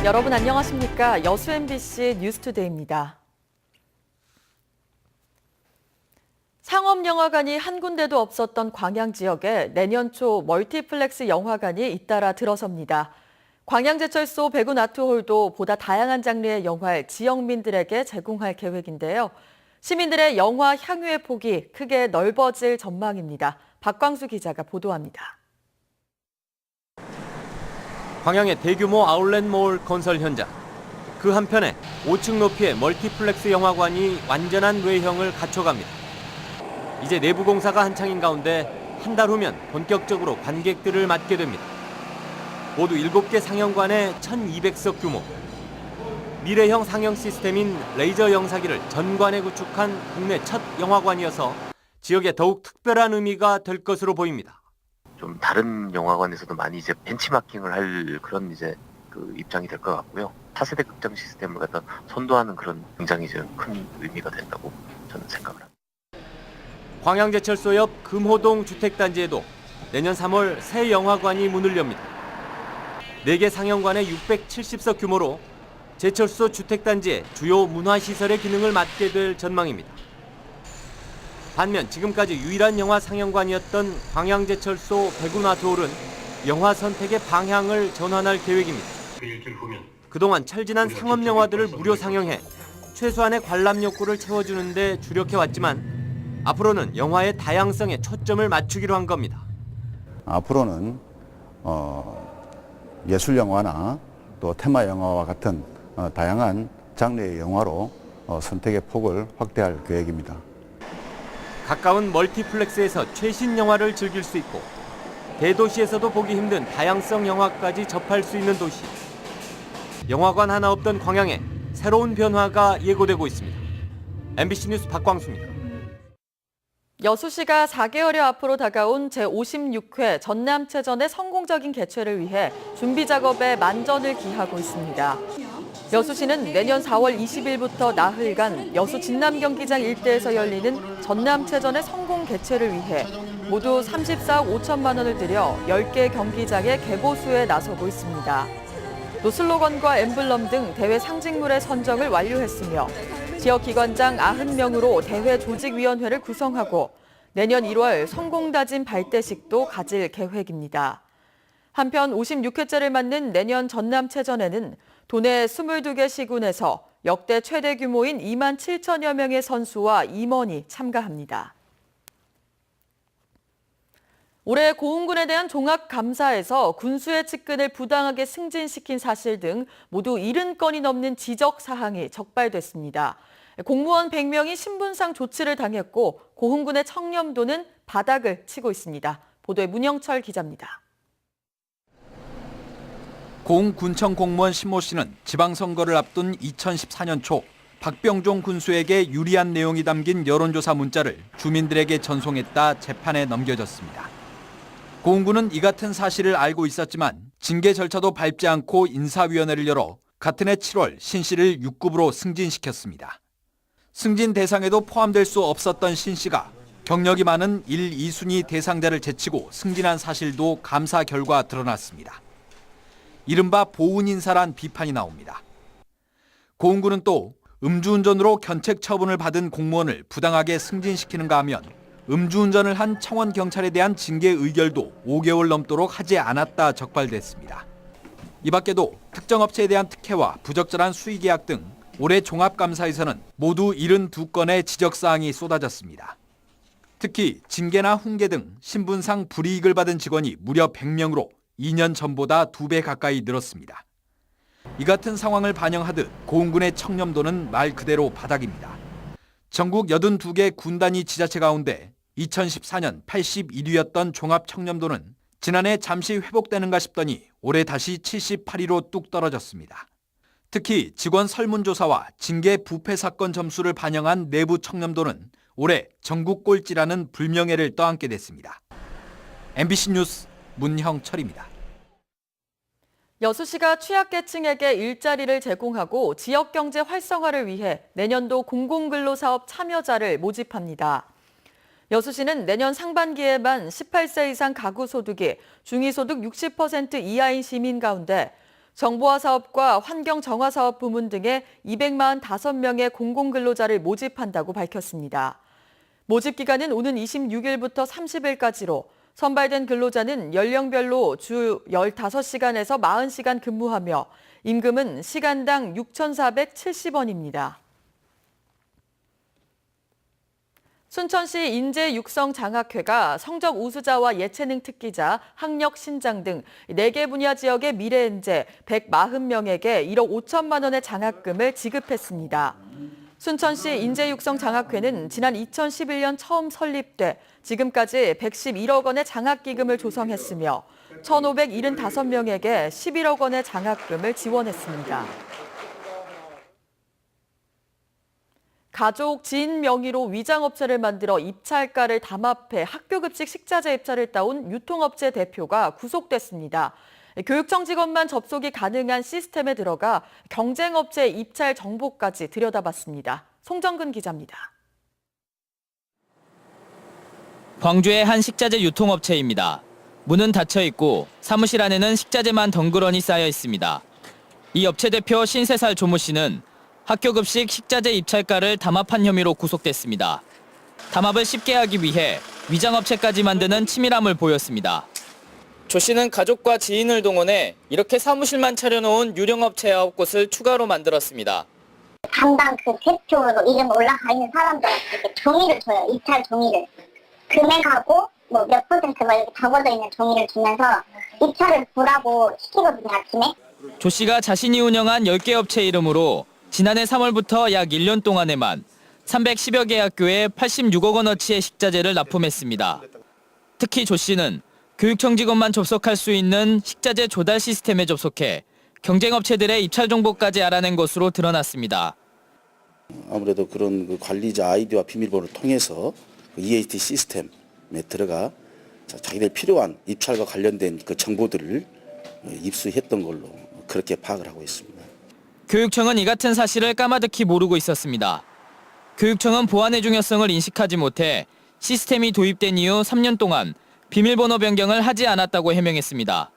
여러분 안녕하십니까? 여수 MBC 뉴스투데이입니다. 상업영화관이 한 군데도 없었던 광양 지역에 내년 초 멀티플렉스 영화관이 잇따라 들어섭니다. 광양제철소 백운아트홀도 보다 다양한 장르의 영화를 지역민들에게 제공할 계획인데요. 시민들의 영화 향유의 폭이 크게 넓어질 전망입니다. 박광수 기자가 보도합니다. 광양의 대규모 아울렛몰 건설 현장. 그 한편에 5층 높이의 멀티플렉스 영화관이 완전한 외형을 갖춰갑니다. 이제 내부 공사가 한창인 가운데 한 달 후면 본격적으로 관객들을 맞게 됩니다. 모두 7개 상영관에 1,200석 규모. 미래형 상영 시스템인 레이저 영사기를 전관에 구축한 국내 첫 영화관이어서 지역에 더욱 특별한 의미가 될 것으로 보입니다. 좀 다른 영화관에서도 많이 이제 벤치마킹을 할 그런 이제 그 입장이 될 것 같고요. 차세대 극장 시스템을 갖다 선도하는 그런 굉장히 이제 큰 의미가 된다고 저는 생각을 합니다. 광양제철소 옆 금호동 주택단지에도 내년 3월 새 영화관이 문을 엽니다. 4개 상영관의 670석 규모로 제철소 주택단지의 주요 문화시설의 기능을 맡게 될 전망입니다. 반면 지금까지 유일한 영화 상영관이었던 광양제철소 백운아트홀은 영화 선택의 방향을 전환할 계획입니다. 그동안 철진한 상업 영화들을 무료 상영해 최소한의 관람 욕구를 채워주는 데 주력해왔지만 앞으로는 영화의 다양성에 초점을 맞추기로 한 겁니다. 앞으로는 예술 영화나 또 테마 영화와 같은 다양한 장르의 영화로 선택의 폭을 확대할 계획입니다. 가까운 멀티플렉스에서 최신 영화를 즐길 수 있고 대도시에서도 보기 힘든 다양성 영화까지 접할 수 있는 도시. 영화관 하나 없던 광양에 새로운 변화가 예고되고 있습니다. MBC 뉴스 박광수입니다. 여수시가 4개월여 앞으로 다가온 제56회 전남체전의 성공적인 개최를 위해 준비 작업에 만전을 기하고 있습니다. 여수시는 내년 4월 20일부터 나흘간 여수 진남경기장 일대에서 열리는 전남체전의 성공 개최를 위해 모두 34억 5천만 원을 들여 10개 경기장의 개보수에 나서고 있습니다. 또 슬로건과 엠블럼 등 대회 상징물의 선정을 완료했으며 지역 기관장 90명으로 대회 조직위원회를 구성하고 내년 1월 성공다짐 발대식도 가질 계획입니다. 한편 56회째를 맞는 내년 전남체전에는 도내 22개 시군에서 역대 최대 규모인 2만 7천여 명의 선수와 임원이 참가합니다. 올해 고흥군에 대한 종합감사에서 군수의 측근을 부당하게 승진시킨 사실 등 모두 70건이 넘는 지적 사항이 적발됐습니다. 공무원 100명이 신분상 조치를 당했고 고흥군의 청렴도는 바닥을 치고 있습니다. 보도에 문영철 기자입니다. 고흥군청 공무원 신모 씨는 지방선거를 앞둔 2014년 초 박병종 군수에게 유리한 내용이 담긴 여론조사 문자를 주민들에게 전송했다 재판에 넘겨졌습니다. 고흥군은 이 같은 사실을 알고 있었지만 징계 절차도 밟지 않고 인사위원회를 열어 같은 해 7월 신 씨를 6급으로 승진시켰습니다. 승진 대상에도 포함될 수 없었던 신 씨가 경력이 많은 1, 2순위 대상자를 제치고 승진한 사실도 감사 결과 드러났습니다. 이른바 보훈인사란 비판이 나옵니다. 고흥군은 또 음주운전으로 견책 처분을 받은 공무원을 부당하게 승진시키는가 하면 음주운전을 한 청원경찰에 대한 징계 의결도 5개월 넘도록 하지 않았다 적발됐습니다. 이 밖에도 특정 업체에 대한 특혜와 부적절한 수의계약 등 올해 종합감사에서는 모두 72건의 지적사항이 쏟아졌습니다. 특히 징계나 훈계 등 신분상 불이익을 받은 직원이 무려 100명으로 2년 전보다 2배 가까이 늘었습니다. 이 같은 상황을 반영하듯 고흥군의 청렴도는 말 그대로 바닥입니다. 전국 82개 군단위 지자체 가운데 2014년 81위였던 종합청렴도는 지난해 잠시 회복되는가 싶더니 올해 다시 78위로 뚝 떨어졌습니다. 특히 직원 설문조사와 징계 부패 사건 점수를 반영한 내부 청렴도는 올해 전국 꼴찌라는 불명예를 떠안게 됐습니다. MBC 뉴스 문형철입니다. 여수시가 취약계층에게 일자리를 제공하고 지역경제 활성화를 위해 내년도 공공근로사업 참여자를 모집합니다. 여수시는 내년 상반기에만 18세 이상 가구 소득이 중위소득 60% 이하인 시민 가운데 정보화 사업과 환경 정화 사업 부문 등에 245명의 공공근로자를 모집한다고 밝혔습니다. 모집 기간은 오는 26일부터 30일까지로 선발된 근로자는 연령별로 주 15시간에서 40시간 근무하며 임금은 시간당 6,470원입니다. 순천시 인재육성장학회가 성적 우수자와 예체능 특기자, 학력 신장 등 4개 분야 지역의 미래인재 140명에게 1억 5천만 원의 장학금을 지급했습니다. 순천시 인재육성장학회는 지난 2011년 처음 설립돼 지금까지 111억 원의 장학기금을 조성했으며 1,575명에게 11억 원의 장학금을 지원했습니다. 가족, 지인 명의로 위장업체를 만들어 입찰가를 담합해 학교급식 식자재 입찰을 따온 유통업체 대표가 구속됐습니다. 교육청 직원만 접속이 가능한 시스템에 들어가 경쟁업체 입찰 정보까지 들여다봤습니다. 송정근 기자입니다. 광주의 한 식자재 유통업체입니다. 문은 닫혀 있고 사무실 안에는 식자재만 덩그러니 쌓여 있습니다. 이 업체 대표 53살 조모 씨는 학교급식 식자재 입찰가를 담합한 혐의로 구속됐습니다. 담합을 쉽게 하기 위해 위장업체까지 만드는 치밀함을 보였습니다. 조 씨는 가족과 지인을 동원해 이렇게 사무실만 차려놓은 유령업체 9곳을 추가로 만들었습니다. 담당 그 대표로 이름 올라가 있는 사람들한테 종이를 줘요. 입찰 종이를. 금액하고 뭐 몇 퍼센트 막 이렇게 적어져 있는 종이를 주면서 입찰을 보라고 시키거든요, 아침에. 조 씨가 자신이 운영한 10개 업체 이름으로 지난해 3월부터 약 1년 동안에만 310여 개 학교에 86억 원어치의 식자재를 납품했습니다. 특히 조 씨는 교육청 직원만 접속할 수 있는 식자재 조달 시스템에 접속해 경쟁업체들의 입찰 정보까지 알아낸 것으로 드러났습니다. 아무래도 그런 그 관리자 아이디와 비밀번호를 통해서 그 EAT 시스템에 들어가 자기들 필요한 입찰과 관련된 그 정보들을 입수했던 걸로 그렇게 파악을 하고 있습니다. 교육청은 이 같은 사실을 까마득히 모르고 있었습니다. 교육청은 보안의 중요성을 인식하지 못해 시스템이 도입된 이후 3년 동안 비밀번호 변경을 하지 않았다고 해명했습니다.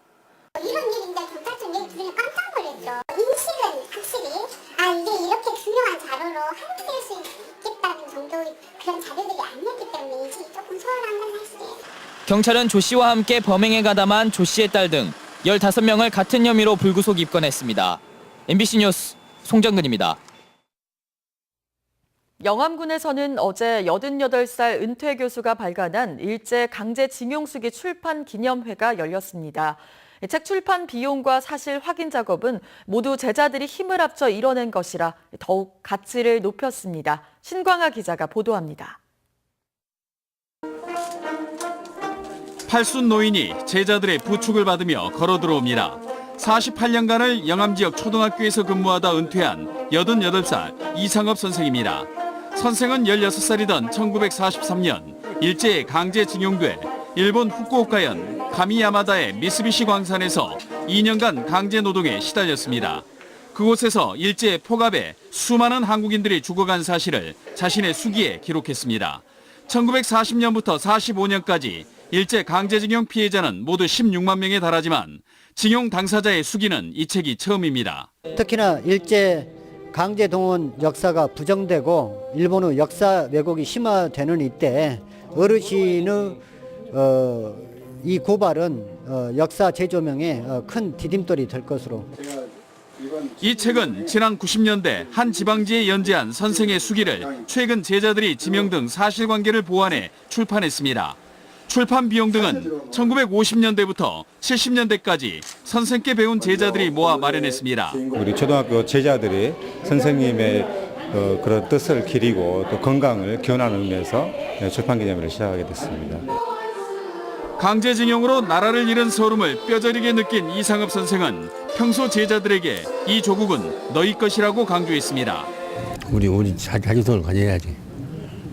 이런 일인데 경찰청 얘기 들으면 깜짝 놀랐죠. 인식은 확실히 이게 이렇게 중요한 자료로 활용될 수 있겠다는 정도의 그런 자료들이 아니었기 때문에 인식이 조금 소홀한 건 사실이에요. 경찰은 조 씨와 함께 범행에 가담한 조 씨의 딸 등 15명을 같은 혐의로 불구속 입건했습니다. MBC 뉴스 송정근입니다. 영암군에서는 어제 88살 은퇴 교수가 발간한 일제 강제징용수기 출판 기념회가 열렸습니다. 책 출판 비용과 사실 확인 작업은 모두 제자들이 힘을 합쳐 이뤄낸 것이라 더욱 가치를 높였습니다. 신광아 기자가 보도합니다. 팔순 노인이 제자들의 부축을 받으며 걸어 들어옵니다. 48년간을 영암 지역 초등학교에서 근무하다 은퇴한 88살 이상업 선생입니다. 선생은 16살이던 1943년 일제에 강제징용돼 일본 후쿠오카현 가미야마다의 미쓰비시 광산에서 2년간 강제노동에 시달렸습니다. 그곳에서 일제 폭압에 수많은 한국인들이 죽어간 사실을 자신의 수기에 기록했습니다. 1940년부터 45년까지 일제 강제징용 피해자는 모두 16만 명에 달하지만 징용 당사자의 수기는 이 책이 처음입니다. 특히나 일제 강제동원 역사가 부정되고 일본의 역사 왜곡이 심화되는 이때 어르신의 이 고발은 역사 재조명에 큰 디딤돌이 될 것으로. 이 책은 지난 90년대 한 지방지에 연재한 선생의 수기를 최근 제자들이 지명 등 사실관계를 보완해 출판했습니다. 출판 비용 등은 1950년대부터 70년대까지 선생께 배운 제자들이 모아 마련했습니다. 우리 초등학교 제자들이 선생님의 그런 뜻을 기리고 또 건강을 기원하는 의미에서 출판 기념회를 시작하게 됐습니다. 강제징용으로 나라를 잃은 서름을 뼈저리게 느낀 이상업 선생은 평소 제자들에게 이 조국은 너희 것이라고 강조했습니다. 우리 자기 손을 가져야지.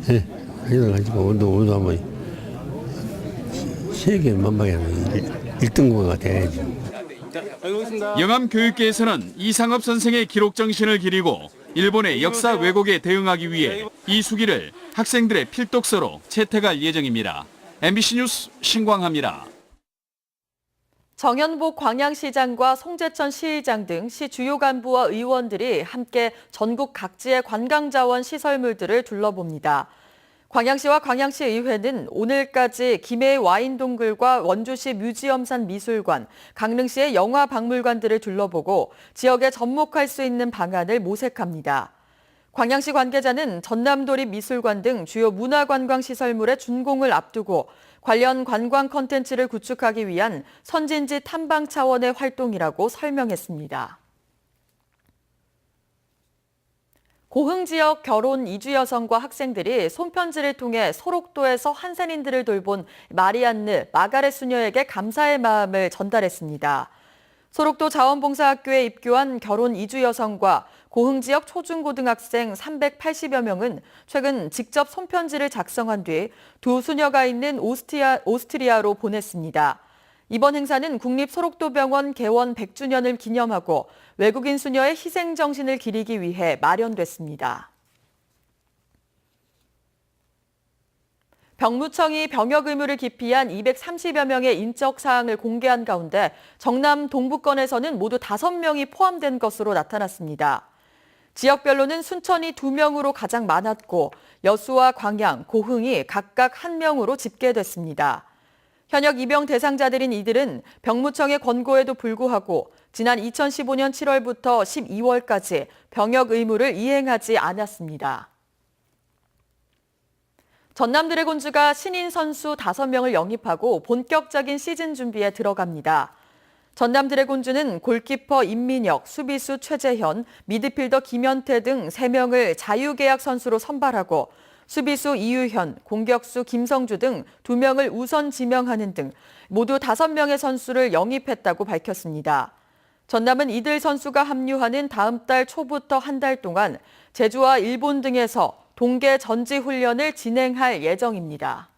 자기 손을 가지고 우리도 한번 세계 만방에 1등고가 돼야지. 영암 교육계에서는 이상업 선생의 기록 정신을 기리고 일본의 역사 왜곡에 대응하기 위해 이 수기를 학생들의 필독서로 채택할 예정입니다. MBC 뉴스 신광하입니다. 정현복 광양시장과 송재천 시의장 등 시 주요 간부와 의원들이 함께 전국 각지의 관광자원 시설물들을 둘러봅니다. 광양시와 광양시 의회는 오늘까지 김해의 와인동굴과 원주시 뮤지엄산 미술관, 강릉시의 영화박물관들을 둘러보고 지역에 접목할 수 있는 방안을 모색합니다. 광양시 관계자는 전남도립 미술관 등 주요 문화관광시설물의 준공을 앞두고 관련 관광 콘텐츠를 구축하기 위한 선진지 탐방 차원의 활동이라고 설명했습니다. 고흥 지역 결혼 이주 여성과 학생들이 손편지를 통해 소록도에서 한센인들을 돌본 마리안느, 마가렛 수녀에게 감사의 마음을 전달했습니다. 소록도 자원봉사학교에 입교한 결혼 이주 여성과 고흥 지역 초중고등학생 380여 명은 최근 직접 손편지를 작성한 뒤 두 수녀가 있는 오스트리아로 보냈습니다. 이번 행사는 국립소록도병원 개원 100주년을 기념하고 외국인 수녀의 희생 정신을 기리기 위해 마련됐습니다. 병무청이 병역 의무를 기피한 230여 명의 인적 사항을 공개한 가운데 정남 동부권에서는 모두 5명이 포함된 것으로 나타났습니다. 지역별로는 순천이 2명으로 가장 많았고 여수와 광양, 고흥이 각각 1명으로 집계됐습니다. 현역 입영 대상자들인 이들은 병무청의 권고에도 불구하고 지난 2015년 7월부터 12월까지 병역 의무를 이행하지 않았습니다. 전남 드래곤즈가 신인 선수 5명을 영입하고 본격적인 시즌 준비에 들어갑니다. 전남 드래곤즈는 골키퍼 임민혁, 수비수 최재현, 미드필더 김현태 등 3명을 자유계약 선수로 선발하고 수비수 이유현, 공격수 김성주 등 2명을 우선 지명하는 등 모두 5명의 선수를 영입했다고 밝혔습니다. 전남은 이들 선수가 합류하는 다음 달 초부터 한 달 동안 제주와 일본 등에서 동계 전지 훈련을 진행할 예정입니다.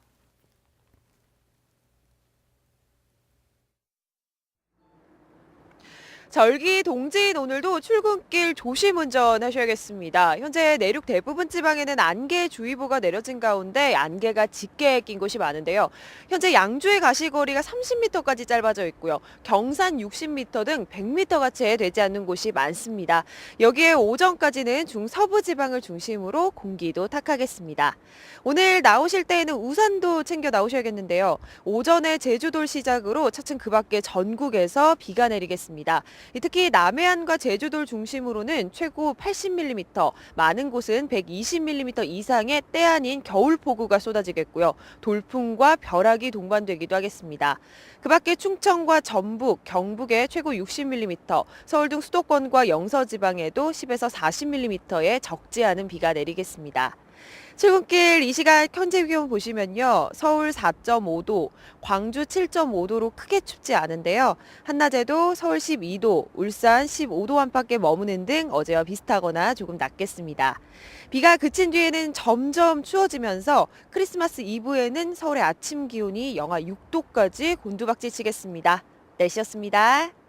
절기 동지인 오늘도 출근길 조심 운전하셔야겠습니다. 현재 내륙 대부분 지방에는 안개주의보가 내려진 가운데 안개가 짙게 낀 곳이 많은데요. 현재 양주의 가시거리가 30m까지 짧아져 있고요. 경산 60m 등 100m 가채 되지 않는 곳이 많습니다. 여기에 오전까지는 중서부 지방을 중심으로 공기도 탁하겠습니다. 오늘 나오실 때에는 우산도 챙겨 나오셔야겠는데요. 오전에 제주도를 시작으로 차츰 그 밖에 전국에서 비가 내리겠습니다. 특히 남해안과 제주도를 중심으로는 최고 80mm, 많은 곳은 120mm 이상의 때 아닌 겨울폭우가 쏟아지겠고요. 돌풍과 벼락이 동반되기도 하겠습니다. 그 밖에 충청과 전북, 경북에 최고 60mm, 서울 등 수도권과 영서지방에도 10에서 40mm의 적지 않은 비가 내리겠습니다. 출근길 이 시간 현재 기온 보시면요. 서울 4.5도, 광주 7.5도로 크게 춥지 않은데요. 한낮에도 서울 12도, 울산 15도 안팎에 머무는 등 어제와 비슷하거나 조금 낮겠습니다. 비가 그친 뒤에는 점점 추워지면서 크리스마스 이브에는 서울의 아침 기온이 영하 6도까지 곤두박질치겠습니다. 날씨였습니다.